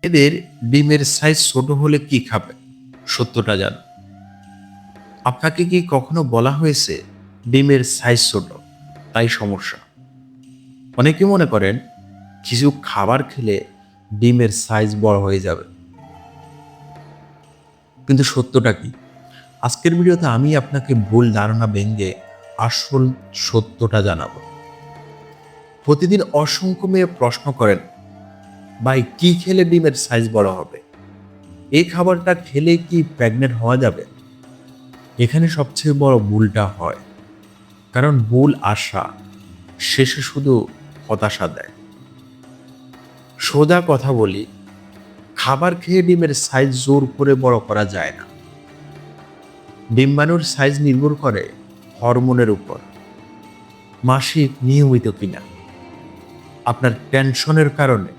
এদের ডিমের সাইজ ছোট হলে কি খাবে? সত্যটা জানো। আপনাকে কি কখনো বলা হয়েছে ডিমের সাইজ ছোট তাই সমস্যা? অনেকে মনে করেন কিছু খাবার খেলে ডিমের সাইজ বড় হয়ে যাবে, কিন্তু সত্যটা কি? আজকের ভিডিওতে আমি আপনাকে ভুল ধারণা ভেঙে আসল সত্যটা জানাবো। প্রতিদিন অসংখ্য মেয়ে প্রশ্ন করেন, ভাই কি খেলে ডিমের সাইজ বড় হবে? এই খাবারটা খেলে কি প্রেগনেন্ট হওয়া যাবে? এখানে সবচেয়ে বড় ভুলটা হয়, কারণ ভুল আশা শেষে শুধু হতাশা দেয়। সোজা কথা বলি, খাবার খেয়ে ডিমের সাইজ জোর করে বড় করা যায় না। ডিম্বাণুর সাইজ নির্ভর করে হরমোনের উপর, মাসিক নিয়মিত কিনা, আপনার টেনশনের কারণে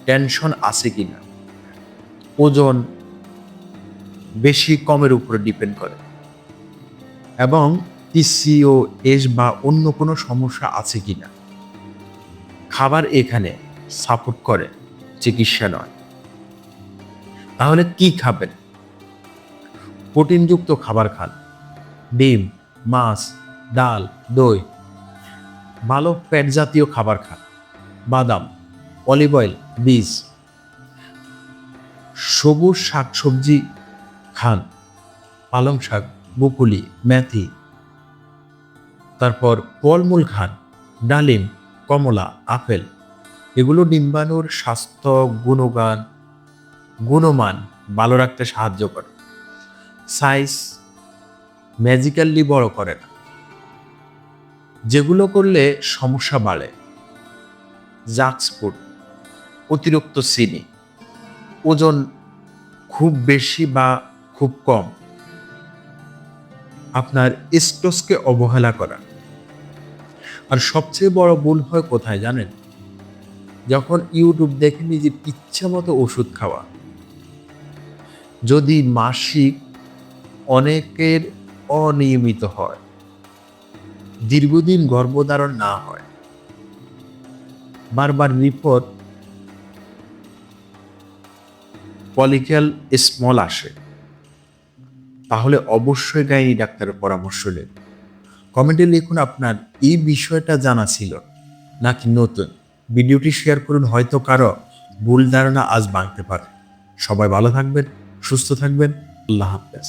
টেনশন আছে কিনা, ওজন বেশি কমের উপরে ডিপেন্ড করে, এবং পিসিওএস বা অন্য কোনো সমস্যা আছে কিনা। খাবার এখানে সাপোর্ট করে, চিকিৎসা নয়। তাহলে কি খাবেন? প্রোটিনযুক্ত খাবার খান, ডিম, মাছ, ডাল, দই। ভালো ফ্যাট জাতীয় খাবার খান, বাদাম, অলিভ অয়েল, বীজ। সবুজ শাকসবজি খান, পালং শাক, ব্রুকলি, মেথি। তারপর ফলমূল খান, ডালিম, কমলা, আপেল। এগুলো ডিম্বাণুর স্বাস্থ্য গুণমান ভালো রাখতে সাহায্য করে। সাইজ ম্যাজিক্যালি বড় করে না। যেগুলো করলে সমস্যা বাড়ে: জাঙ্ক ফুড, অতিরিক্ত চিনি, ওজন খুব বেশি বা খুব কম, আপনার স্টোসকে অবহেলা করা। আর সবচেয়ে বড় ভুল হয় কোথায় জানেন? যখন ইউটিউব দেখে নিজের ইচ্ছা মতো ওষুধ খাওয়া। যদি মাসিক অনেকের অনিয়মিত হয়, দীর্ঘদিন গর্ভধারণ না হয়, বারবার রিপোর্ট পলিক্যাল স্মল আসে, তাহলে অবশ্যই গাইনি ডাক্তারের পরামর্শ নিন। কমেন্টে লিখুন আপনার এই বিষয়টা জানা ছিল নাকি নতুন। ভিডিওটি শেয়ার করুন, হয়তো কারো ভুল ধারণা আজ ভাঙতে পারে। সবাই ভালো থাকবেন, সুস্থ থাকবেন। আল্লাহ হাফেজ।